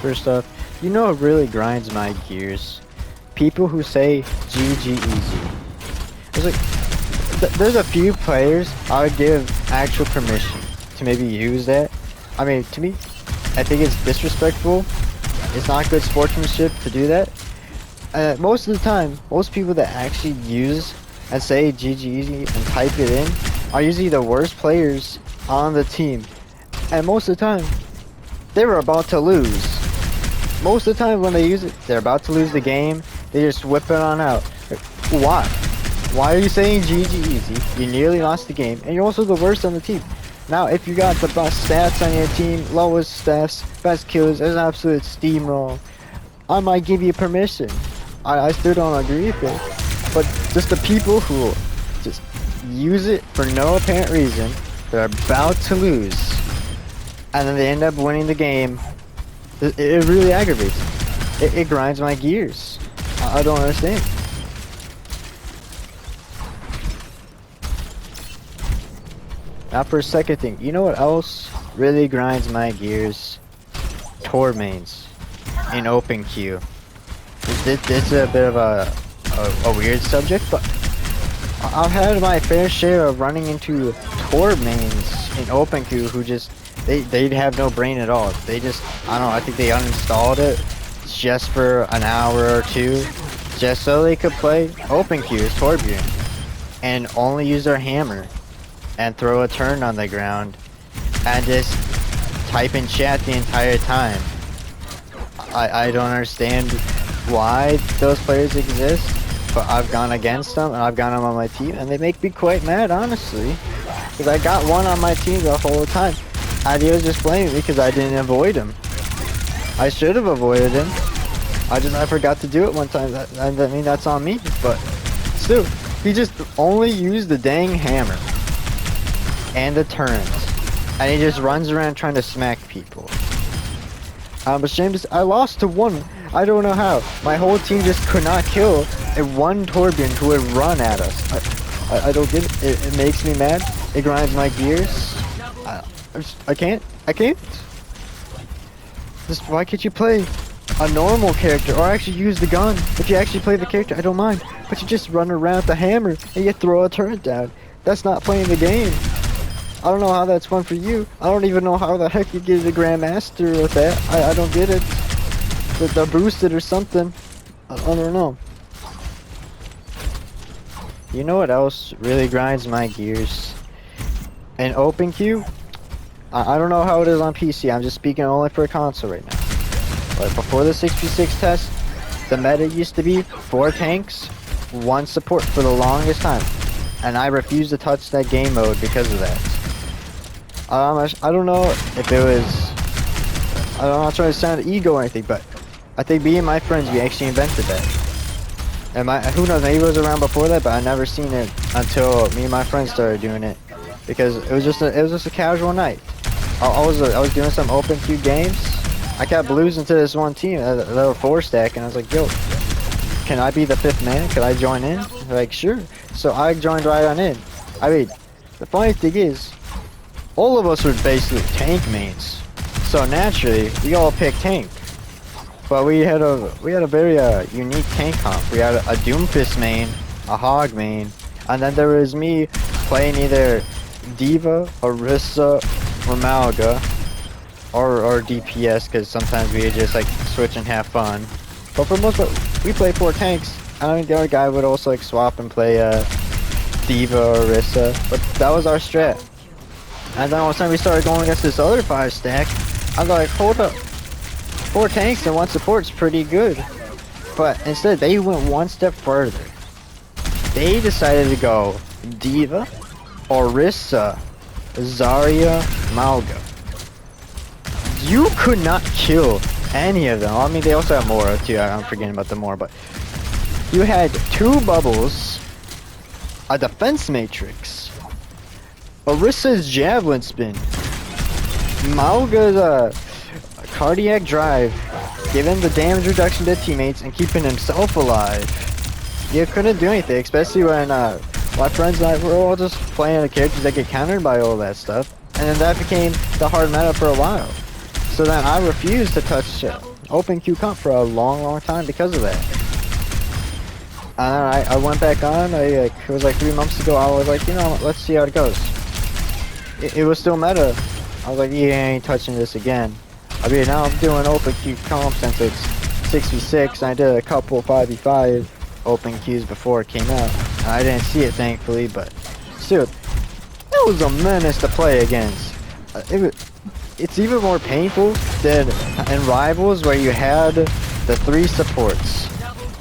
First off, you know what really grinds my gears? People who say GG easy. There's there's a few players I would give actual permission to maybe use that. I mean, to me, I think it's disrespectful. It's not good sportsmanship to do that. Most of the time, most people that actually use and say GG easy and type it in are usually the worst players on the team. And most of the time, they were about to lose. Most of the time when they use it, they're about to lose the game. They just whip it on out. Why? Why are you saying GG easy? You nearly lost the game, and you're also the worst on the team. Now, if you got the best stats on your team, lowest stats, best kills, there's an absolute steamroll, I might give you permission. I still don't agree with it. But just the people who just use it for no apparent reason, they're about to lose, and then they end up winning the game, it really aggravates me. It grinds my gears. I don't understand. Now for a second thing, you know what else really grinds my gears? Tor mains in open queue. This is a bit of a weird subject, but I've had my fair share of running into Tor mains in open queue who just they have no brain at all. They just, I don't know, I think they uninstalled it just for an hour or two just so they could play open queue as Torbjorn and only use their hammer and throw a turn on the ground and just type in chat the entire time. I don't understand why those players exist, but I've gone against them and I've got them on my team and they make me quite mad, honestly, because I got one on my team the whole time. Idea was just blaming me because I didn't avoid him. I should have avoided him. I forgot to do it one time. I mean, that's on me, but still, he just only used the dang hammer and the turrets, and he just runs around trying to smack people. I'm ashamed to say, I lost to one. I don't know how. My whole team just could not kill a one Torbjorn who would run at us. I don't get it. It makes me mad. It grinds my gears. I can't. Just, why can't you play a normal character or actually use the gun? If you actually play the character, I don't mind. But you just run around with the hammer and you throw a turret down. That's not playing the game. I don't know how that's fun for you. I don't even know how the heck you get a Grandmaster with that. I don't get it. They're boosted or something. I don't know. You know what else really grinds my gears? In open queue, I don't know how it is on PC. I'm just speaking only for a console right now. But before the 6v6 test, the meta used to be 4 tanks, 1 support for the longest time. And I refused to touch that game mode because of that. I don't know if it was, I'm not trying to sound ego or anything, but I think me and my friends, we actually invented that. And who knows, maybe it was around before that, but I never seen it until me and my friends started doing it. Because it was just a casual night. I was doing some open queue games. I kept losing to this one team, a little 4-stack, and I was like, yo, can I be the 5th man? Could I join in? They're like, sure. So I joined right on in. I mean, the funny thing is, all of us were basically tank mains. So naturally, we all picked tank. But we had a very unique tank comp. We had a Doomfist main, a Hog main, and then there was me playing either Diva, Orisa, or Malga, or DPS, because sometimes we just like switch and have fun. But for most part, we play 4 tanks. I mean, the other guy would also like swap and play Diva or Orisa, but that was our strat. And then all of a sudden we started going against this other 5-stack. I was like, hold up, 4 tanks and 1 support's pretty good. But instead, they went one step further. They decided to go Diva, Orisa, Zarya, Malga. You could not kill any of them. I mean, they also have Mora too. I'm forgetting about the Mora, but you had 2 bubbles, a defense matrix, Orisa's javelin spin, Malga's cardiac drive, giving the damage reduction to teammates and keeping himself alive. You couldn't do anything, especially when my friends and I were all just playing the characters that get countered by all that stuff, and then that became the hard meta for a while. So then I refused to touch open queue comp for a long time because of that. And I went back on. It was like 3 months ago. I was like, you know, let's see how it goes. It was still meta. I was like, yeah, I ain't touching this again. I mean, now I'm doing open queue comp since it's 6v6. I did a couple 5v5 open queues before it came out. I didn't see it, thankfully, but still, it was a menace to play against. It's even more painful than in Rivals where you had the 3 supports,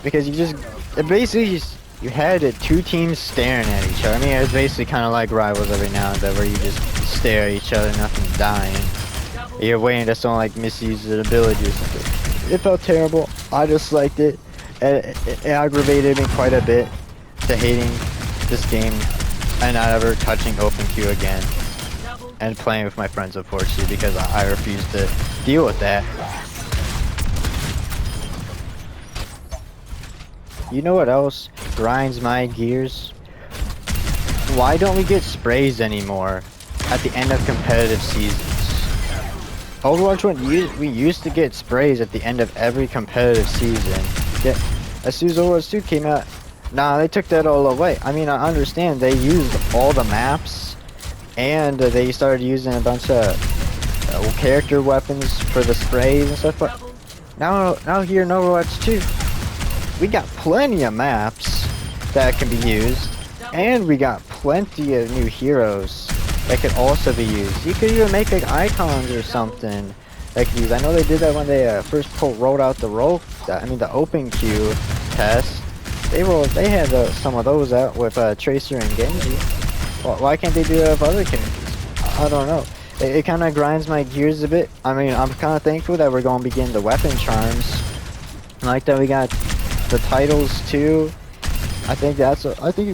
because you had 2 teams staring at each other. I mean, it's basically kind of like Rivals every now and then, where you just stare at each other, nothing's dying. You're waiting for someone like misuse an ability or something. It felt terrible. I disliked it. It aggravated me quite a bit to hating this game and not ever touching open queue again. And playing with my friends, unfortunately, because I refuse to deal with that. You know what else grinds my gears? Why don't we get sprays anymore at the end of competitive seasons? Overwatch 1, we used to get sprays at the end of every competitive season. Yet, as soon as Overwatch 2 came out, nah, they took that all away. I mean, I understand they used all the maps, and they started using a bunch of character weapons for the sprays and stuff, but now here in Overwatch 2, we got plenty of maps that can be used, and we got plenty of new heroes that could also be used. You could even make like icons or something like these. I know they did that when they first rolled out the the open queue test. They had some of those out with Tracer and Genji. Well, why can't they do that with other characters? I don't know. It kind of grinds my gears a bit. I mean, I'm kind of thankful that we're going to be getting the weapon charms. I like that we got the titles too. I think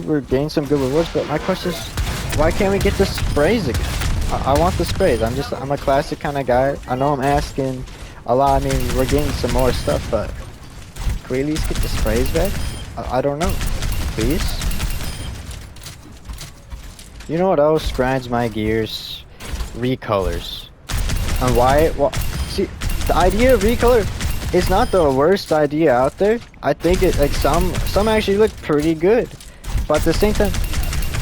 we're getting some good rewards. But my question is, why can't we get the sprays again? I want the sprays. I'm a classic kind of guy. I know I'm asking a lot. I mean, we're getting some more stuff, but can we at least get the sprays back? I don't know. Please? You know what else grinds my gears? Recolors. And why? Well, see, the idea of recolor is not the worst idea out there. I think some actually look pretty good. But at the same time,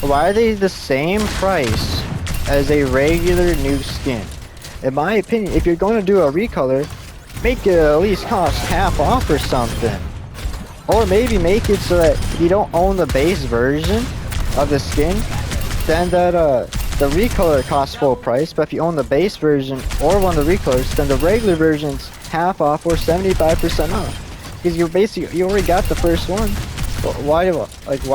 why are they the same price as a regular new skin? In my opinion, if you're going to do a recolor, make it at least cost half off or something. Or maybe make it so that if you don't own the base version of the skin, then the recolor costs full price. But if you own the base version or one of the recolors, then the regular version's half off or 75% off. Because you already got the first one. Why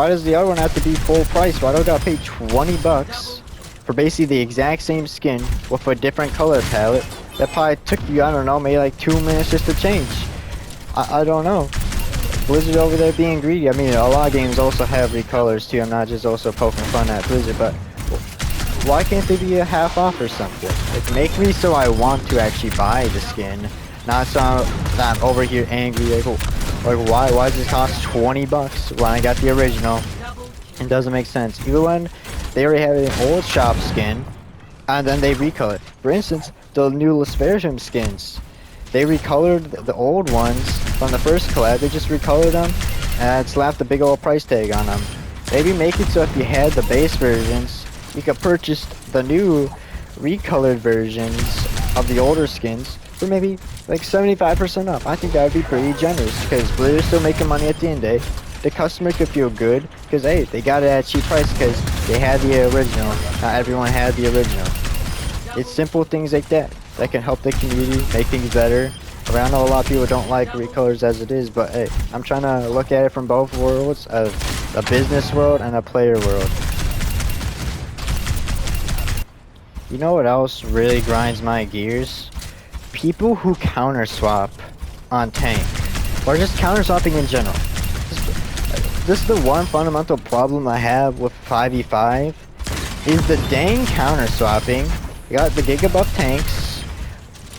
does the other one have to be full price? Why do I gotta pay 20 bucks for basically the exact same skin with a different color palette that probably took you, I don't know, maybe like 2 minutes just to change? I don't know. Blizzard over there being greedy. I mean, a lot of games also have recolors too. I'm not just also poking fun at Blizzard, but why can't they be a half off or something? Like, make me so I want to actually buy the skin, not so that I'm over here angry. Like why does this cost 20 bucks when I got the original? It doesn't make sense. Even when they already have an old shop skin, and then they recolor. For instance, the new Laspersium skins. They recolored the old ones from the first collab. They just recolored them and slapped a big old price tag on them. Maybe make it so if you had the base versions, you could purchase the new recolored versions of the older skins for maybe like 75% off. I think that would be pretty generous, because Blizzard's still making money at the end of the day. The customer could feel good because, hey, they got it at a cheap price because they had the original. Not everyone had the original. It's simple things like that that can help the community make things better. I know a lot of people don't like recolors as it is, but hey, I'm trying to look at it from both worlds, of a business world and a player world. You know what else really grinds my gears? People who counter swap on tank, or just counter swapping in general. This is the one fundamental problem I have with 5v5, is the dang counter swapping. You got the gigabuff tanks,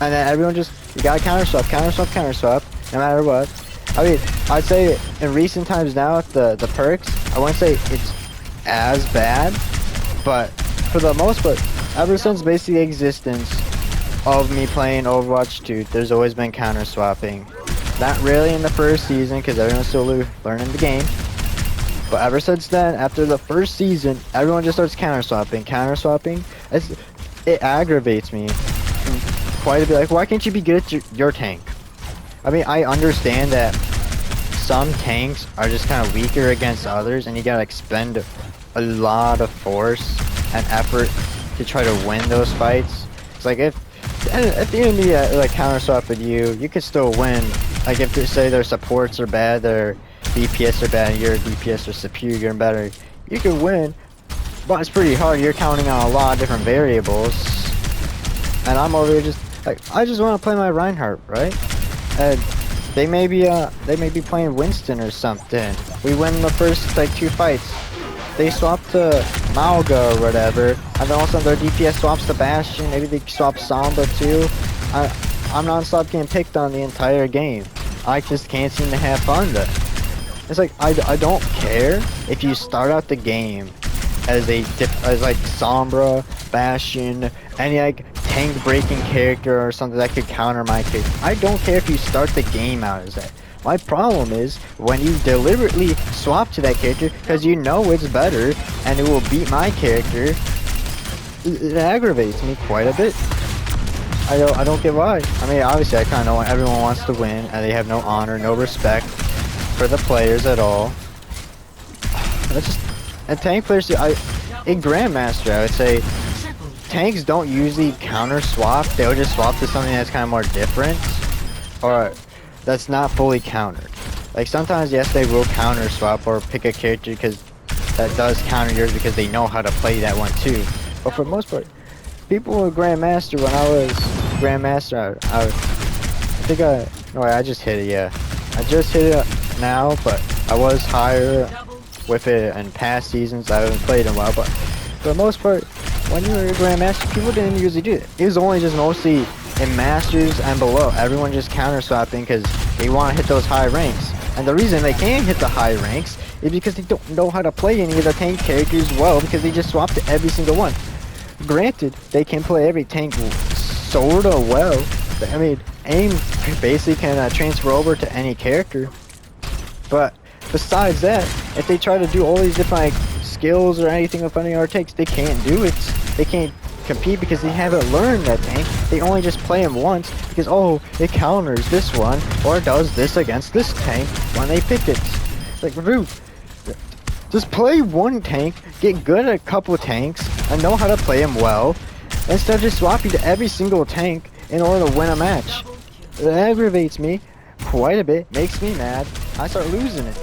and then everyone just, you gotta counter swap, no matter what. I mean, I'd say in recent times now, the perks, I wouldn't say it's as bad, but for the most part, ever since basically existence, of me playing Overwatch 2, there's always been counter swapping. Not really in the first season because everyone's still learning the game. But ever since then, after the first season, everyone just starts counter swapping. Counter swapping, it aggravates me quite a bit. Like, why can't you be good at your tank? I mean, I understand that some tanks are just kind of weaker against others, and you gotta expend a lot of force and effort to try to win those fights. It's like if the enemy like counter swap with you, you can still win. Like if they say their supports are bad, their DPS are bad, your DPS are superior and better, you can win. But it's pretty hard. You're counting on a lot of different variables, and I'm over here just like I just want to play my Reinhardt, right? And they may be playing Winston or something. We win the first like 2 fights. They swap to Malga or whatever, and then all of a sudden their DPS swaps to Bastion. Maybe they swap Sombra too. I'm non-stop getting picked on the entire game. I just can't seem to have fun though. It's like I don't care if you start out the game as like Sombra, Bastion, any like tank breaking character or something that could counter my character. I don't care if you start the game out as that. My problem is when you deliberately swap to that character because you know it's better and it will beat my character. It aggravates me quite a bit. I don't get why. I mean, obviously I kind of know everyone wants to win and they have no honor, no respect for the players at all. That's just, and tank players, in Grandmaster, I would say tanks don't usually counter swap. They'll just swap to something that's kind of more different, or that's not fully countered. Like sometimes, yes, they will counter swap or pick a character because that does counter yours because they know how to play that one too. But for the most part, people with Grandmaster, when I was Grandmaster, I just hit it, yeah. I just hit it now, but I was higher with it in past seasons. I haven't played in a while, but for the most part, when you were a Grandmaster, people didn't usually do it. It was only just mostly in Masters and below. Everyone just counter swapping because they want to hit those high ranks. And the reason they can't hit the high ranks is because they don't know how to play any of the tank characters well because they just swap to every single one. Granted, they can play every tank sorta well. I mean, aim basically can transfer over to any character. But besides that, if they try to do all these different like, skills or anything with any of our tanks, they can't do it. They can't compete because they haven't learned that tank. They only just play him once because, oh, it counters this one or does this against this tank when they pick it. It's like, dude, just play one tank, get good at a couple of tanks, and know how to play them well, instead of just swapping to every single tank in order to win a match. It aggravates me quite a bit, makes me mad. I start losing it.